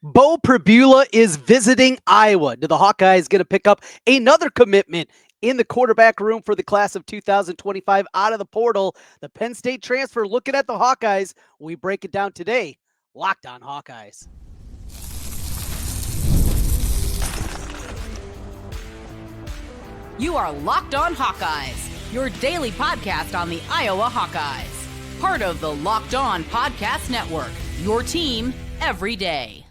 Beau Pribula is visiting Iowa. Do the Hawkeyes get to pick up another commitment in the quarterback room for the class of 2025 out of the portal? The Penn State transfer looking at the Hawkeyes. We break it down today. Locked on Hawkeyes. You are Locked On Hawkeyes, your daily podcast on the Iowa Hawkeyes. Part of the Locked On Podcast Network, your team every day.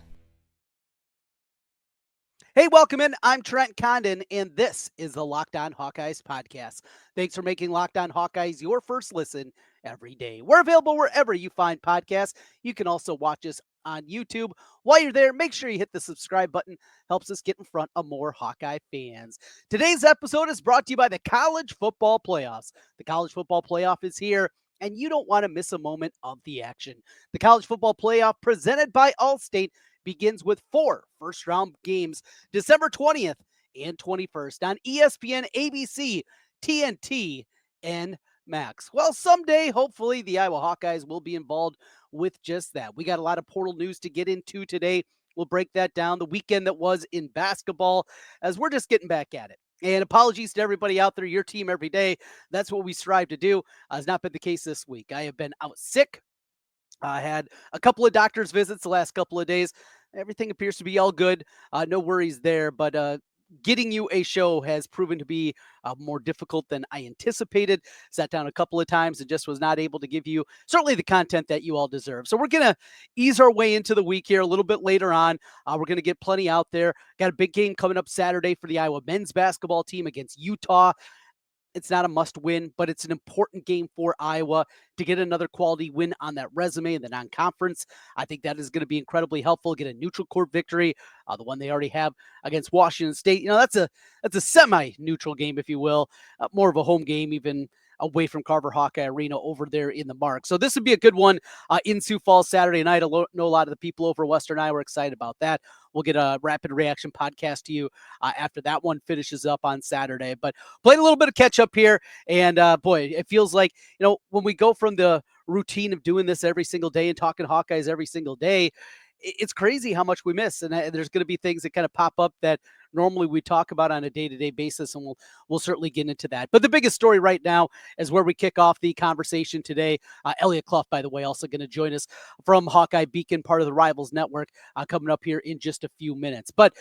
Hey, welcome in. I'm Trent Condon, and this is the Locked On Hawkeyes podcast. Thanks for making Locked On Hawkeyes your first listen every day. We're available wherever you find podcasts. You can also watch us on YouTube. While you're there, make sure you hit the subscribe button. Helps us get in front of more Hawkeye fans. Today's episode is brought to you by the College Football Playoffs. The College Football Playoff is here, and you don't want to miss a moment of the action. The College Football Playoff, presented by Allstate, begins with 4 first-round games, December 20th and 21st on ESPN, ABC, TNT, and Max. Well, someday, hopefully, the Iowa Hawkeyes will be involved with just that. We got a lot of portal news to get into today. We'll break that down. The weekend that was in basketball, as we're just getting back at it. And apologies to everybody out there, your team every day. That's what we strive to do. Has not been the case this week. I have been out sick. I had a couple of doctor's visits the last couple of days. Everything appears to be all good. No worries there, but getting you a show has proven to be more difficult than I anticipated. Sat down a couple of times and just was not able to give you certainly the content that you all deserve. So we're going to ease our way into the week here a little bit later on. We're going to get plenty out there. Got a big game coming up Saturday for the Iowa men's basketball team against Utah. It's not a must win, but it's an important game for Iowa to get another quality win on that resume in the non-conference. I think that is going to be incredibly helpful. Get a neutral court victory, the one they already have against Washington State. You know, that's a semi-neutral game, if you will, more of a home game, even away from Carver Hawkeye Arena over there in the Mark. So this would be a good one in Sioux Falls Saturday night. I know a lot of the people over Western Iowa are excited about that. We'll get a rapid reaction podcast to you after that one finishes up on Saturday. But playing a little bit of catch up here. And boy, it feels like, you know, when we go from the routine of doing this every single day and talking Hawkeyes every single day, it's crazy how much we miss. And there's going to be things that kind of pop up that normally we talk about on a day-to-day basis, and we'll certainly get into that. But the biggest story right now is where we kick off the conversation today. Elliot Clough, by the way, also going to join us from Hawkeye Beacon, part of the Rivals Network, coming up here in just a few minutes. But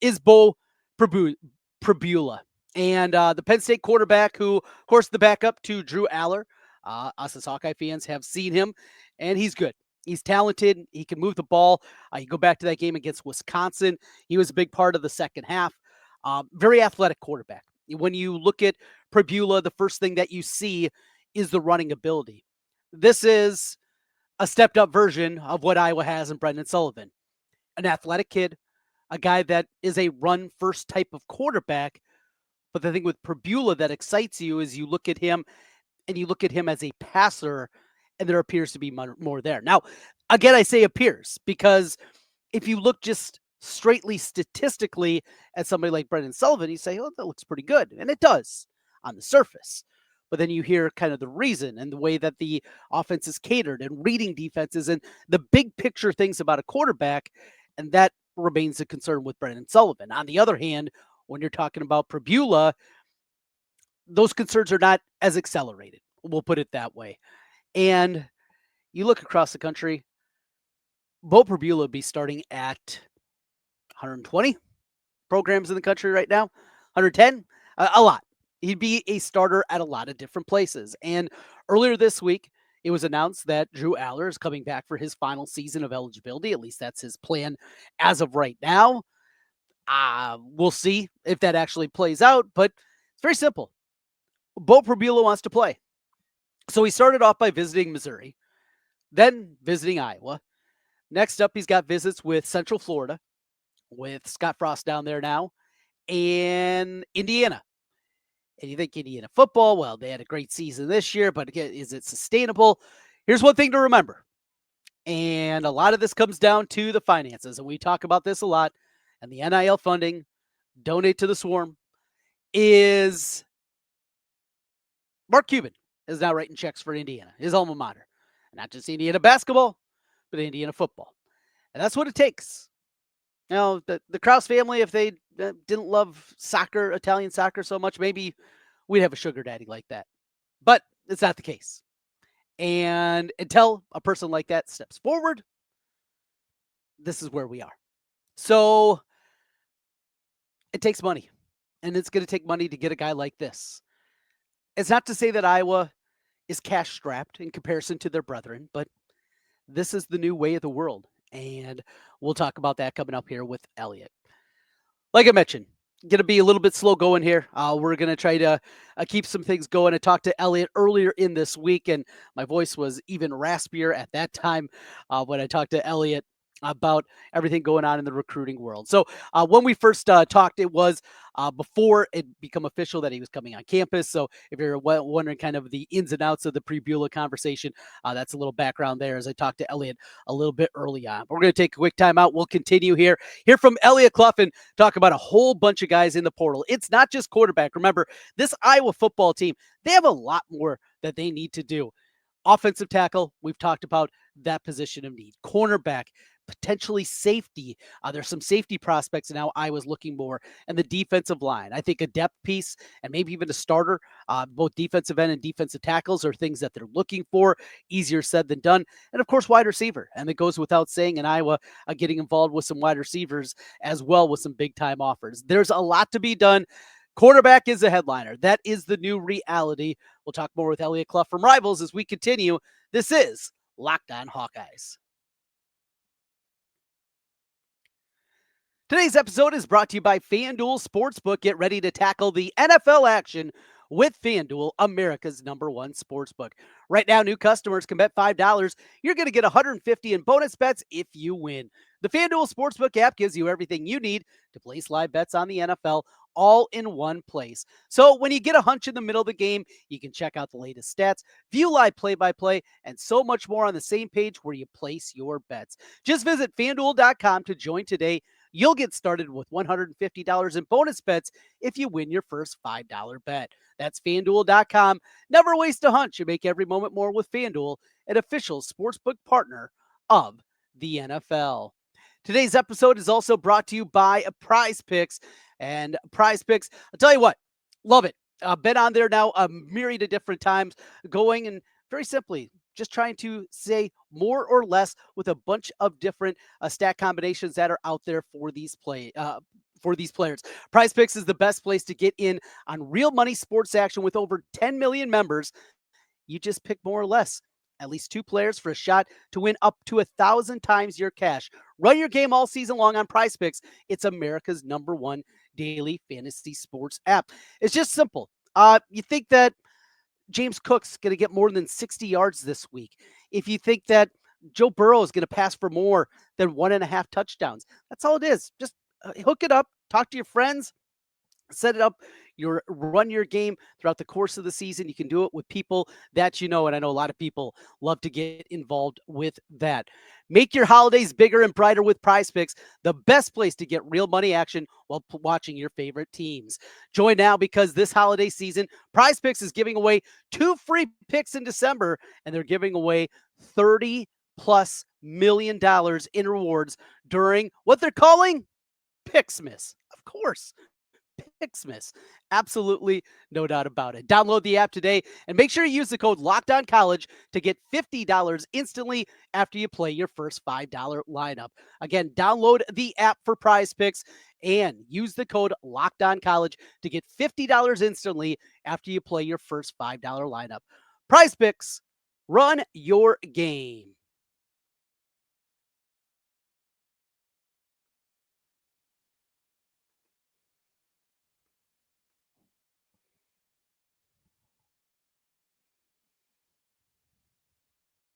is Beau Pribula, and the Penn State quarterback, who, of course, the backup to Drew Aller. Us as Hawkeye fans have seen him, and he's good. He's talented. He can move the ball. You go back to that game against Wisconsin. He was a big part of the second half. Very athletic quarterback. When you look at Pribula, the first thing that you see is the running ability. This is a stepped up version of what Iowa has in Brendan Sullivan. An athletic kid, a guy that is a run first type of quarterback. But the thing with Pribula that excites you is you look at him and you look at him as a passer, and there appears to be more there. Now, again, I say appears because if you look just straightly statistically at somebody like Brendan Sullivan, you say, oh, that looks pretty good. And it does on the surface. But then you hear kind of the reason and the way that the offense is catered and reading defenses and the big picture things about a quarterback. And that remains a concern with Brendan Sullivan. On the other hand, when you're talking about Pribula, those concerns are not as accelerated. We'll put it that way. And you look across the country, Bo Pribula would be starting at 120 programs in the country right now, 110, a lot. He'd be a starter at a lot of different places. And earlier this week, it was announced that Drew Aller is coming back for his final season of eligibility. At least that's his plan as of right now. We'll see if that actually plays out, but it's very simple. Bo Pribula wants to play. So he started off by visiting Missouri, then visiting Iowa. Next up, he's got visits with Central Florida, with Scott Frost down there now, and Indiana. And you think Indiana football, well, they had a great season this year, but again, is it sustainable? Here's one thing to remember. And a lot of this comes down to the finances, and we talk about this a lot, and the NIL funding, donate to the Swarm, is Mark Cuban is now writing checks for Indiana, his alma mater. Not just Indiana basketball, but Indiana football. And that's what it takes. The Kraus family, if they didn't love soccer, Italian soccer so much, maybe we'd have a sugar daddy like that. But it's not the case. And until a person like that steps forward, this is where we are. So it takes money, and it's going to take money to get a guy like this. It's not to say that Iowa is cash strapped in comparison to their brethren, but this is the new way of the world. And we'll talk about that coming up here with Elliot. Like I mentioned, going to be a little bit slow going here. We're going to try to keep some things going. I talked to Elliot earlier in this week, and my voice was even raspier at that time when I talked to Elliot about everything going on in the recruiting world. So when we first talked, it was before it become official that he was coming on campus. So if you're wondering kind of the ins and outs of the Pribula conversation, that's a little background there as I talked to Elliot a little bit early on. But we're going to take a quick time out. We'll continue here. Hear from Elliot Clough and talk about a whole bunch of guys in the portal. It's not just quarterback. Remember, this Iowa football team, they have a lot more that they need to do. Offensive tackle, we've talked about that position of need. Cornerback, potentially safety. There's some safety prospects now Iowa's looking more. And the defensive line. I think a depth piece and maybe even a starter, both defensive end and defensive tackles are things that they're looking for. Easier said than done. And of course, wide receiver. And it goes without saying in Iowa getting involved with some wide receivers as well with some big time offers. There's a lot to be done. Quarterback is a headliner. That is the new reality. We'll talk more with Elliot Clough from Rivals as we continue. This is Locked On Hawkeyes. Today's episode is brought to you by FanDuel Sportsbook. Get ready to tackle the NFL action with FanDuel, America's #1 sportsbook. Right now, new customers can bet $5. You're going to get $150 in bonus bets if you win. The FanDuel Sportsbook app gives you everything you need to place live bets on the NFL all in one place. So when you get a hunch in the middle of the game, you can check out the latest stats, view live play-by-play, and so much more on the same page where you place your bets. Just visit FanDuel.com to join today. You'll get started with $150 in bonus bets if you win your first $5 bet. That's FanDuel.com. Never waste a hunch. You make every moment more with FanDuel, an official sportsbook partner of the NFL. Today's episode is also brought to you by Prize Picks. And Prize Picks, I'll tell you what, love it. Been on there now a myriad of different times, going and very simply just trying to say more or less with a bunch of different stat combinations that are out there for these players. Prize Picks is the best place to get in on real money sports action with over 10 million members. You just pick more or less. At least 2 players for a shot to win up to 1,000 times your cash. Run your game all season long on Prize Picks. It's America's #1 daily fantasy sports app. It's just simple. You think that James Cook's going to get more than 60 yards this week. If you think that Joe Burrow is going to pass for more than 1.5 touchdowns, that's all it is. Just hook it up, talk to your friends, set it up, run your game throughout the course of the season. You can do it with people that you know, and I know a lot of people love to get involved with that. Make your holidays bigger and brighter with Prize Picks, the best place to get real money action while watching your favorite teams. Join now because this holiday season, Prize Picks is giving away 2 free picks in December, and they're giving away $30+ million in rewards during what they're calling Picksmas. Of course. Picksmas. Absolutely no doubt about it. Download the app today and make sure you use the code LOCKEDONCollege to get $50 instantly after you play your first $5 lineup. Again, download the app for Prize Picks and use the code LOCKEDONCollege to get $50 instantly after you play your first $5 lineup. Prize Picks, run your game.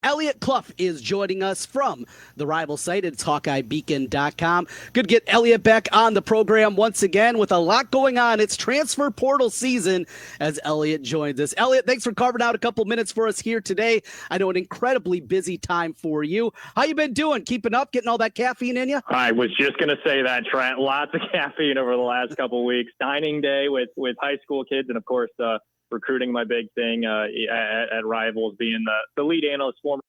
Elliot Clough is joining us from the rival site. It's HawkeyeBeacon.com. Good to get Elliot back on the program once again with a lot going on. It's transfer portal season as Elliot joins us. Elliot, thanks for carving out a couple minutes for us here today. I know an incredibly busy time for you. How you been doing? Keeping up? Getting all that caffeine in you? I was just going to say that, Trent. Lots of caffeine over the last couple of weeks. Dining day with high school kids, and of course, recruiting, my big thing at Rivals, being the lead analyst, former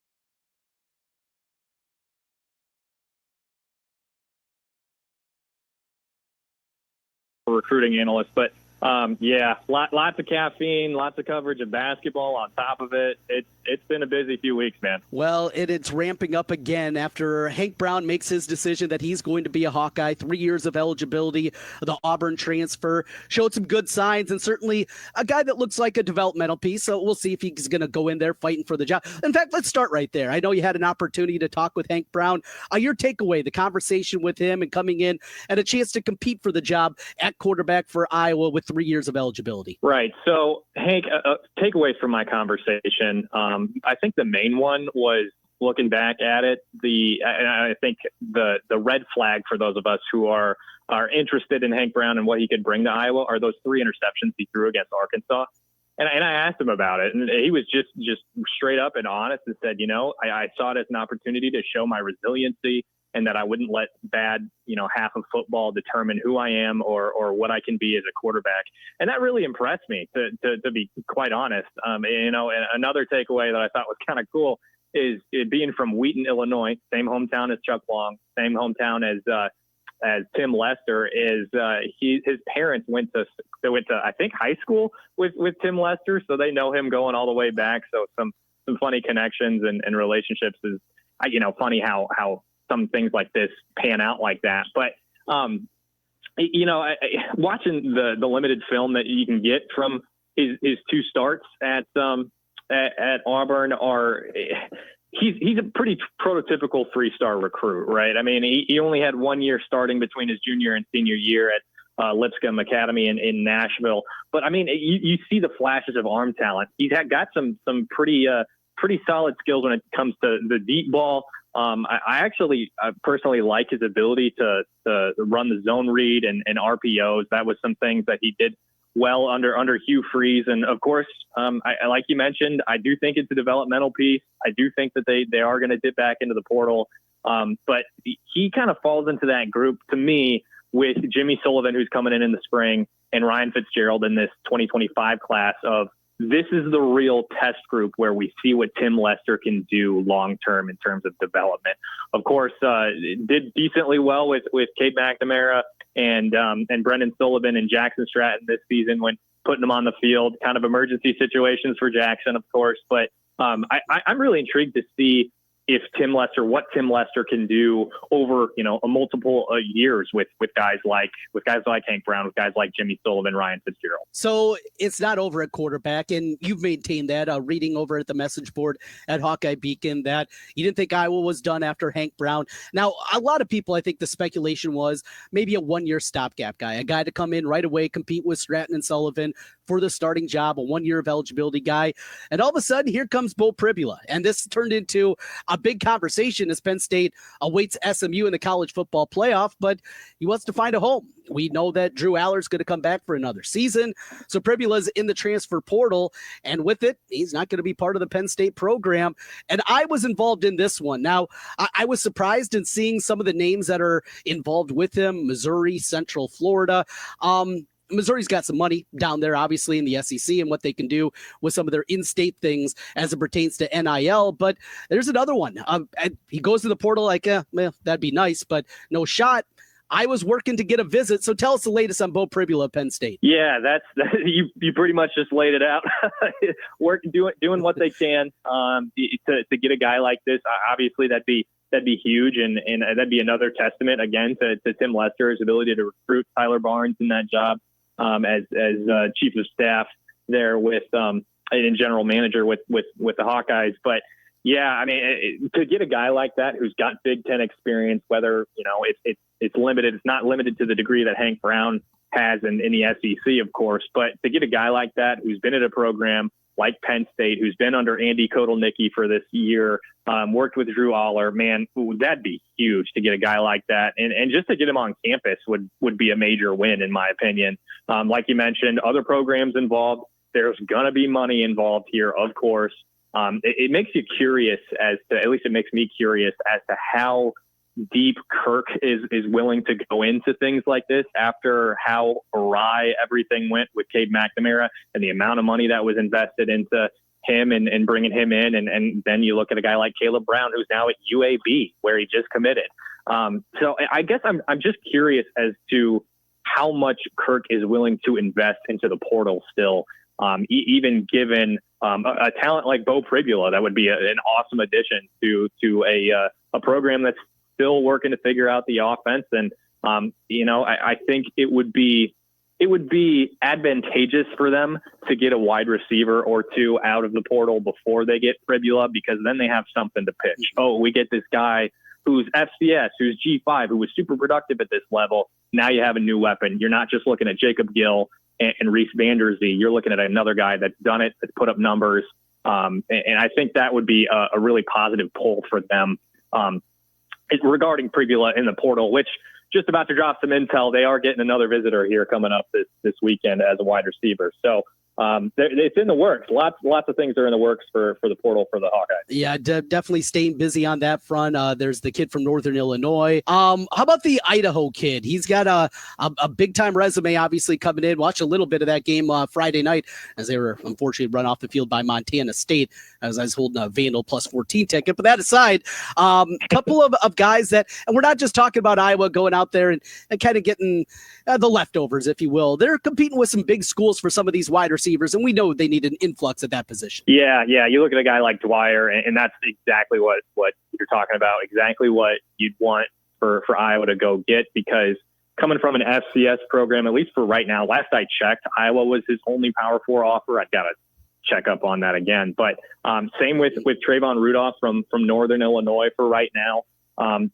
recruiting analysts. But lots of caffeine, lots of coverage of basketball on top of it. It's been a busy few weeks, man. Well, it's ramping up again after Hank Brown makes his decision that he's going to be a Hawkeye. 3 years of eligibility, the Auburn transfer, showed some good signs, and certainly a guy that looks like a developmental piece. So we'll see if he's going to go in there fighting for the job. In fact, let's start right there. I know you had an opportunity to talk with Hank Brown. Your takeaway, the conversation with him and coming in and a chance to compete for the job at quarterback for Iowa with 3 years of eligibility. Right. So, Hank, takeaways from my conversation. I think the main one was looking back at it. I think the red flag for those of us who are interested in Hank Brown and what he could bring to Iowa are those 3 interceptions he threw against Arkansas. And I asked him about it, and he was just straight up and honest and said, I saw it as an opportunity to show my resiliency and that I wouldn't let bad, half of football determine who I am or what I can be as a quarterback. And that really impressed me, to be quite honest. And another takeaway that I thought was kind of cool is it being from Wheaton, Illinois, same hometown as Chuck Long, same hometown as Tim Lester. Is his parents went to I think high school with Tim Lester, so they know him going all the way back. So some funny connections and relationships is funny how some things like this pan out like that. But, watching the limited film that you can get from his 2 starts at Auburn he's a pretty prototypical 3-star recruit, right? I mean, he only had 1 year starting between his junior and senior year at Lipscomb Academy in Nashville. But I mean, you see the flashes of arm talent. He's got some pretty solid skills when it comes to the deep ball. I personally like his ability to run the zone read and RPOs. That was some things that he did well under Hugh Freeze. And of course, I like you mentioned, I do think it's a developmental piece. I do think that they are going to dip back into the portal. But he kind of falls into that group to me with Jimmy Sullivan, who's coming in the spring, and Ryan Fitzgerald in this 2025 class of, this is the real test group where we see what Tim Lester can do long-term in terms of development. Of course, did decently well with Cade McNamara and Brendan Sullivan and Jackson Stratton this season when putting them on the field, kind of emergency situations for Jackson, of course. But I'm really intrigued to see what Tim Lester can do over, a multiple years with guys like Hank Brown, with guys like Jimmy Sullivan, Ryan Fitzgerald. So it's not over at quarterback, and you've maintained that, reading over at the message board at Hawkeye Beacon, that you didn't think Iowa was done after Hank Brown. Now, a lot of people, I think the speculation was maybe a 1-year stopgap guy, a guy to come in right away, compete with Stratton and Sullivan for the starting job, a 1 year of eligibility guy. And all of a sudden, here comes Beau Pribula. And this turned into a big conversation as Penn State awaits SMU in the college football playoff, but he wants to find a home. We know that Drew Aller's going to come back for another season. So Pribula's in the transfer portal, and with it, he's not going to be part of the Penn State program. And I was involved in this one. Now, I was surprised in seeing some of the names that are involved with him: Missouri, Central Florida. Missouri's got some money down there, obviously, in the SEC and what they can do with some of their in-state things as it pertains to NIL. But there's another one. He goes to the portal like, that'd be nice, but no shot. I was working to get a visit. So tell us the latest on Beau Pribula at Penn State. Yeah, you pretty much just laid it out. doing what they can to get a guy like this. Obviously, that'd be huge, and that'd be another testament again to Tim Lester's ability to recruit Tyler Barnes in that job as chief of staff there with and general manager with the Hawkeyes. But yeah, I mean, to get a guy like that who's got Big Ten experience, whether it's limited, it's not limited to the degree that Hank Brown has in the SEC, of course, but to get a guy like that who's been at a program like Penn State, who's been under Andy Kotelnicki for this year, worked with Drew Aller, man, that'd be huge to get a guy like that. And just to get him on campus would be a major win, in my opinion. Like you mentioned, other programs involved. There's going to be money involved here, of course. It makes you curious at least it makes me curious as to how deep Kirk is willing to go into things like this after how awry everything went with Cade McNamara and the amount of money that was invested into him and bringing him in. And then you look at a guy like Caleb Brown, who's now at UAB, where he just committed. So I guess I'm just curious as to how much Kirk is willing to invest into the portal still. Even given a talent like Beau Pribula, that would be an awesome addition to a program that's still working to figure out the offense. And I think it would be advantageous for them to get a wide receiver or two out of the portal before they get Pribula, because then they have something to pitch. Oh, we get this guy who's FCS, who's G5, who was super productive at this level. Now you have a new weapon. You're not just looking at Jacob Gill and Reese Vanderzee. You're looking at another guy that's done it, that's put up numbers. And I think that would be a really positive pull for them. Regarding Pribula in the portal, which just about to drop some intel, they are getting another visitor here coming up this weekend as a wide receiver. So it's in the works. Lots of things are in the works for the portal for the Hawkeyes. Yeah, definitely staying busy on that front. There's the kid from Northern Illinois. How about the Idaho kid? He's got a big time resume, obviously coming in. Watch a little bit of that game Friday night as they were unfortunately run off the field by Montana State as I was holding a Vandal plus 14 ticket. But that aside, a couple of guys that, and we're not just talking about Iowa going out there and kind of getting the leftovers, if you will. They're competing with some big schools for some of these wide receivers, and we know they need an influx at that position. Yeah. You look at a guy like Dwyer, and that's exactly what you're talking about, exactly what you'd want for Iowa to go get, because coming from an FCS program, at least for right now, last I checked, Iowa was his only Power 4 offer. I've got to check up on that again. But same with Trayvon Rudolph from Northern Illinois for right now.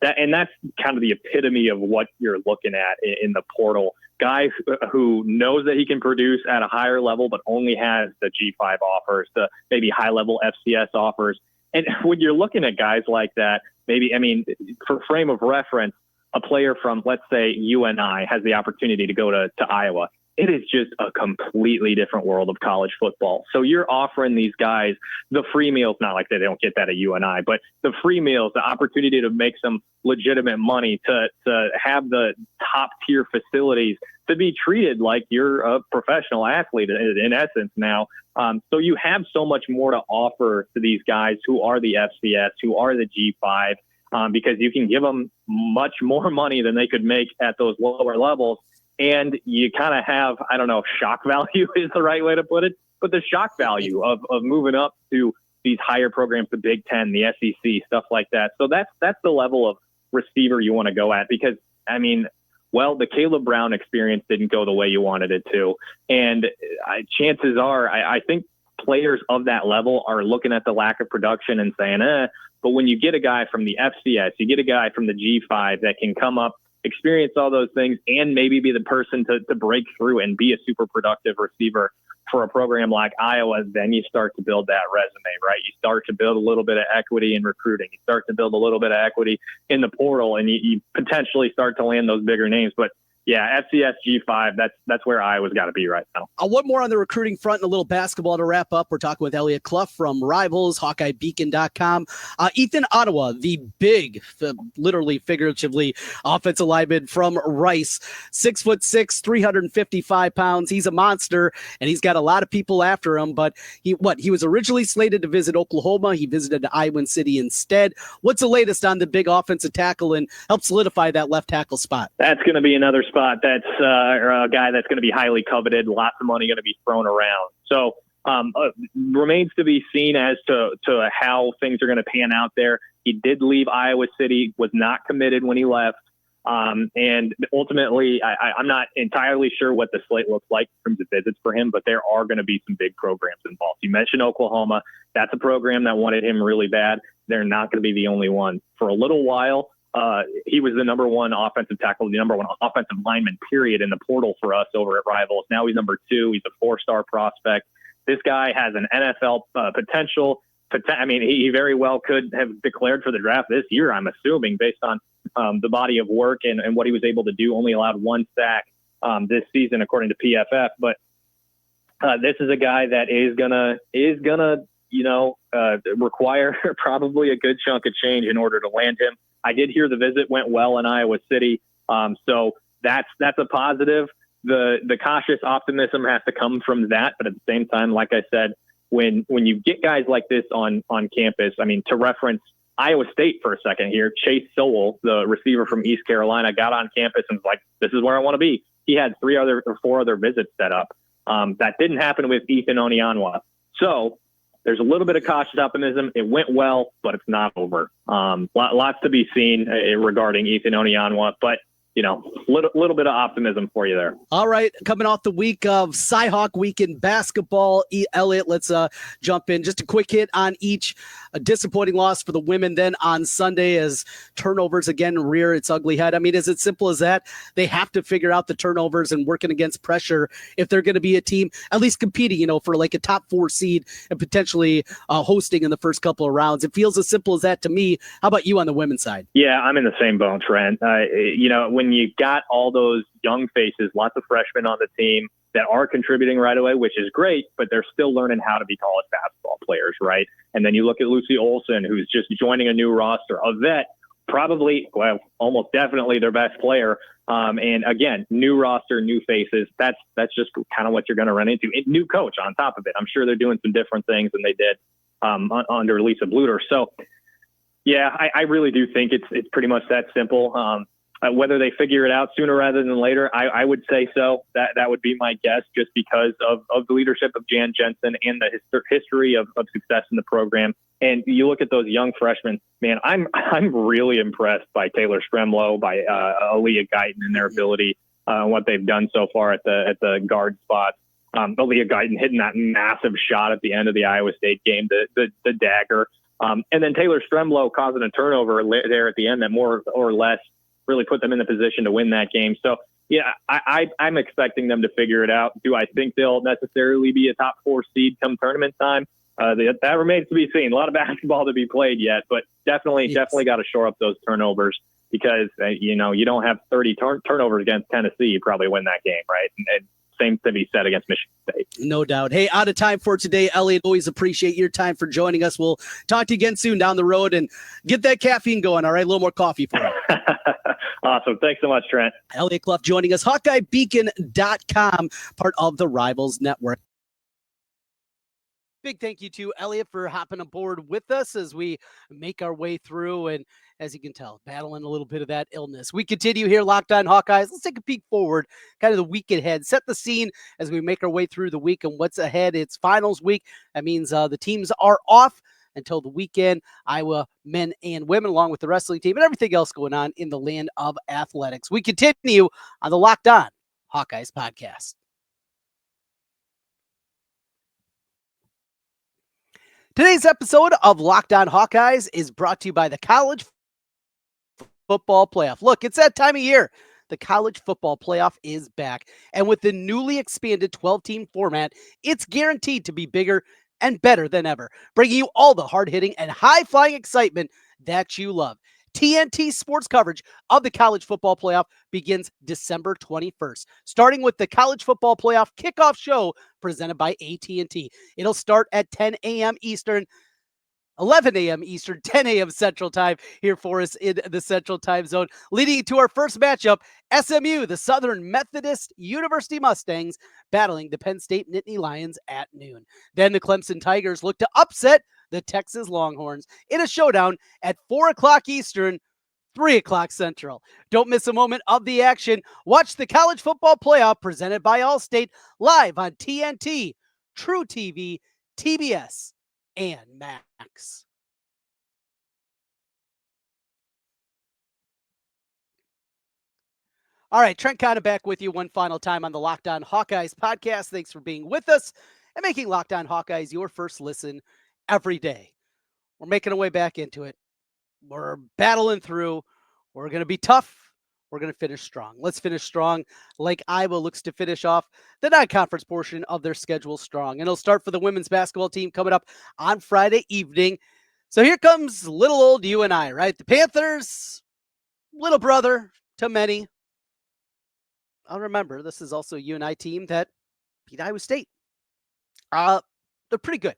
That's kind of the epitome of what you're looking at in the portal. Guy who knows that he can produce at a higher level, but only has the G5 offers, the maybe high-level FCS offers. And when you're looking at guys like that, for frame of reference, a player from, let's say, UNI has the opportunity to go to Iowa. It is just a completely different world of college football. So you're offering these guys the free meals, not like they don't get that at UNI, but the free meals, the opportunity to make some legitimate money, to have the top tier facilities, to be treated like you're a professional athlete in essence now. So you have so much more to offer to these guys who are the FCS, who are the G5, because you can give them much more money than they could make at those lower levels. And you kind of have, I don't know if shock value is the right way to put it, but the shock value of moving up to these higher programs, the Big Ten, the SEC, stuff like that. So that's the level of receiver you want to go at, because, the Caleb Brown experience didn't go the way you wanted it to. And chances are, I think players of that level are looking at the lack of production and saying, but when you get a guy from the FCS, you get a guy from the G5 that can come up, experience all those things, and maybe be the person to break through and be a super productive receiver for a program like Iowa, then you start to build that resume, right? You start to build a little bit of equity in recruiting. You start to build a little bit of equity in the portal, and you potentially start to land those bigger names. But yeah, FCS G5, that's where Iowa's got to be right now. One more on the recruiting front and a little basketball to wrap up. We're talking with Elliot Clough from Rivals, HawkeyeBeacon.com. Ethan Ottawa, the big, literally, figuratively, offensive lineman from Rice, 6'6", 355 pounds. He's a monster, and he's got a lot of people after him. But he was originally slated to visit Oklahoma. He visited Iowa City instead. What's the latest on the big offensive tackle and help solidify that left tackle spot? That's going to be another spot that's a guy that's going to be highly coveted, lots of money going to be thrown around. So remains to be seen as to how things are going to pan out there. He did leave Iowa City, was not committed when he left. And ultimately, I'm not entirely sure what the slate looks like in terms of visits for him, but there are going to be some big programs involved. You mentioned Oklahoma. That's a program that wanted him really bad. They're not going to be the only one. For a little while, he was the number one offensive tackle, the number one offensive lineman, period, in the portal for us over at Rivals. Now he's number 2. He's a 4-star prospect. This guy has an NFL potential. He very well could have declared for the draft this year, I'm assuming, based on the body of work and what he was able to do. Only allowed 1 sack this season, according to PFF. But this is a guy that is gonna require probably a good chunk of change in order to land him. I did hear the visit went well in Iowa City, so that's a positive. The cautious optimism has to come from that, but at the same time, like I said, when you get guys like this on campus, to reference Iowa State for a second here, Chase Sowell, the receiver from East Carolina, got on campus and was like, "This is where I want to be." he had 4 other visits set up. That didn't happen with Ethan Ottawa. So there's a little bit of cautious optimism. It went well, but it's not over. Lots to be seen regarding Ethan Ottawa, but little bit of optimism for you there. All right, coming off the week of Cy-Hawk week in basketball, Elliot, let's jump in. Just a quick hit on each. A disappointing loss for the women then on Sunday as turnovers again rear its ugly head. I mean, is it simple as that? They have to figure out the turnovers and working against pressure if they're going to be a team at least competing, for like a top 4 seed and potentially hosting in the first couple of rounds. It feels as simple as that to me. How about you on the women's side? Yeah, I'm in the same boat, Trent. When you got all those young faces, lots of freshmen on the team that are contributing right away, which is great, but they're still learning how to be college basketball players, right? And then you look at Lucy Olson, who's just joining a new roster, a vet, probably, well, almost definitely their best player. And again, new roster, new faces. That's just kind of what you're going to run into. New coach on top of it. I'm sure they're doing some different things than they did under Lisa Bluter. So, yeah, I really do think it's pretty much that simple. Whether they figure it out sooner rather than later, I would say so. That would be my guess, just because of the leadership of Jan Jensen and the history of success in the program. And you look at those young freshmen, man, I'm really impressed by Taylor Stremlow, by Aaliyah Guyton and their ability, what they've done so far at the guard spot. Aaliyah Guyton hitting that massive shot at the end of the Iowa State game, the dagger. And then Taylor Stremlow causing a turnover there at the end that more or less really put them in the position to win that game. So, yeah, I'm expecting them to figure it out. Do I think they'll necessarily be a top 4 seed come tournament time? That remains to be seen. A lot of basketball to be played yet, but definitely got to shore up those turnovers, because, you don't have 30 turnovers against Tennessee. You probably win that game, right? And same to be said against Michigan State. No doubt. Hey, out of time for today, Elliot. Always appreciate your time for joining us. We'll talk to you again soon down the road, and get that caffeine going. All right, a little more coffee for you. Awesome. Thanks so much, Trent. Elliot Clough joining us, HawkeyeBeacon.com, part of the Rivals Network. Big thank you to Elliot for hopping aboard with us as we make our way through, and as you can tell, battling a little bit of that illness. We continue here, Locked On Hawkeyes. Let's take a peek forward, kind of the week ahead, set the scene as we make our way through the week and what's ahead. It's finals week. That means the teams are off until the weekend. Iowa men and women, along with the wrestling team and everything else going on in the land of athletics. We continue on the Locked On Hawkeyes podcast. Today's episode of Locked On Hawkeyes is brought to you by the College Football Playoff. Look, it's that time of year. The College Football Playoff is back. And with the newly expanded 12-team format, it's guaranteed to be bigger and better than ever, bringing you all the hard-hitting and high-flying excitement that you love. TNT sports coverage of the College Football Playoff begins December 21st, starting with the College Football Playoff kickoff show presented by AT&T. It'll start at 10 a.m. Eastern, 11 a.m. Eastern, 10 a.m. Central Time here for us in the Central Time Zone. Leading to our first matchup, SMU, the Southern Methodist University Mustangs, battling the Penn State Nittany Lions at noon. Then the Clemson Tigers look to upset the Texas Longhorns in a showdown at 4 o'clock Eastern, 3 o'clock Central. Don't miss a moment of the action. Watch the College Football Playoff presented by Allstate live on TNT, True TV, TBS, and Max. All right, Trent Condon back with you one final time on the Locked On Hawkeyes podcast. Thanks for being with us and making Locked On Hawkeyes your first listen every day. We're making our way back into it. We're battling through. We're going to be tough. We're going to finish strong. Let's finish strong like Iowa looks to finish off the non-conference portion of their schedule strong. And it'll start for the women's basketball team coming up on Friday evening. So here comes little old you and I, right? The Panthers, little brother to many. I'll remember, this is also a UNI team that beat Iowa State. They're pretty good.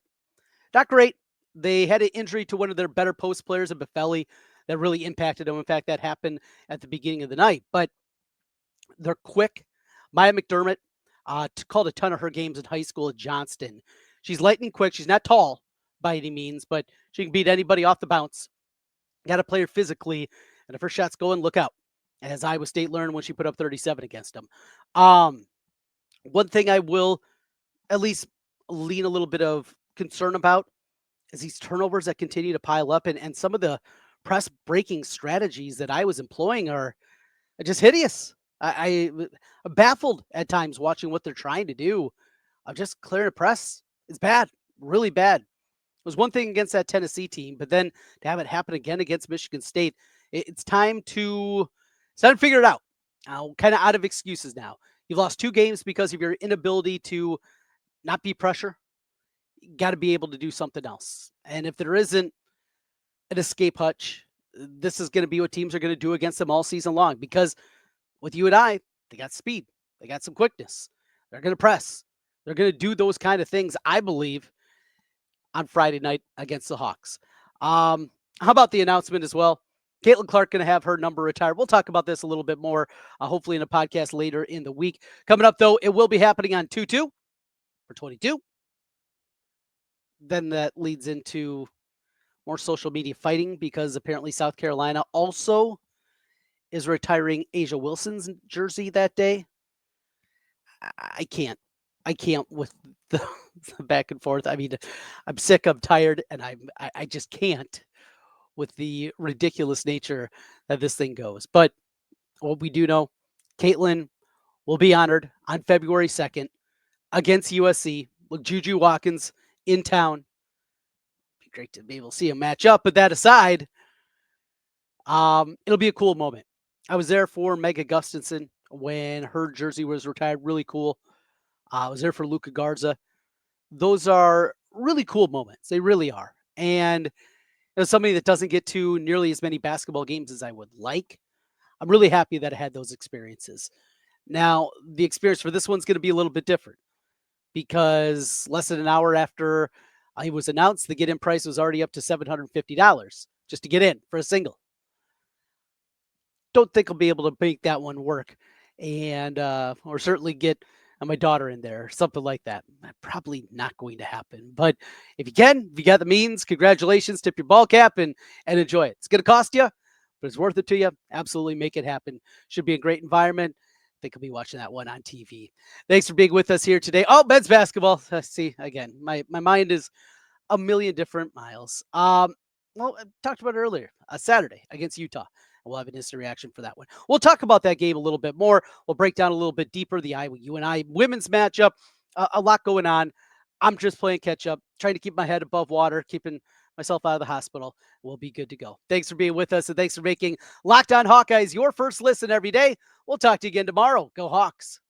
Not great. They had an injury to one of their better post players, Buffelli, that really impacted them. In fact, that happened at the beginning of the night. But they're quick. Maya McDermott called a ton of her games in high school at Johnston. She's lightning quick. She's not tall by any means, but she can beat anybody off the bounce. Got to play her physically. And if her shot's going, look out. as Iowa State learned when she put up 37 against them. Um, One thing I will at least lean a little bit of concern about is these turnovers that continue to pile up, and some of the press breaking strategies that I was employing are just hideous. I'm baffled at times watching what they're trying to do. Of just clearing a press is bad, really bad. It was one thing against that Tennessee team, but then to have it happen again against Michigan State, it's time to figure it out. Kind of out of excuses now. You've lost 2 games because of your inability to not be pressure. You got to be able to do something else. And if there isn't an escape hutch, this is going to be what teams are going to do against them all season long. Because with you and I, they got speed, they got some quickness. They're going to press. They're going to do those kind of things, I believe, on Friday night against the Hawks. How about the announcement as well? Caitlin Clark going to have her number retired. We'll talk about this a little bit more, hopefully in a podcast later in the week. Coming up, though, it will be happening on 2-2 for 22. Then that leads into more social media fighting because apparently South Carolina also is retiring Asia Wilson's jersey that day. I can't with the back and forth. I mean, I'm sick, I'm tired, and I just can't with the ridiculous nature that this thing goes. But what we do know, Caitlin will be honored on February 2nd against USC with Juju Watkins in town. Be great to be able to see him match up. But that aside, it'll be a cool moment. I was there for Mega Gustafson when her jersey was retired. Really cool. I was there for Luca Garza. Those are really cool moments. They really are. And as somebody that doesn't get to nearly as many basketball games as I would like, I'm really happy that I had those experiences. Now, the experience for this one's going to be a little bit different because less than an hour after it was announced, the get-in price was already up to $750 just to get in for a single. Don't think I'll be able to make that one work, and or certainly get my daughter in there, something like that. Probably not going to happen. But if you can, if you got the means, congratulations, tip your ball cap and enjoy it. It's going to cost you, but it's worth it to you. Absolutely make it happen. Should be a great environment. I think I'll be watching that one on TV. Thanks for being with us here today. Oh, men's basketball. See, again, my mind is a million different miles. Well, I talked about it earlier, Saturday against Utah. We'll have an instant reaction for that one. We'll talk about that game a little bit more. We'll break down a little bit deeper the Iowa UNI women's matchup. A lot going on. I'm just playing catch up, trying to keep my head above water, keeping myself out of the hospital. We'll be good to go. Thanks for being with us, and thanks for making Locked On Hawkeyes your first listen every day. We'll talk to you again tomorrow. Go Hawks.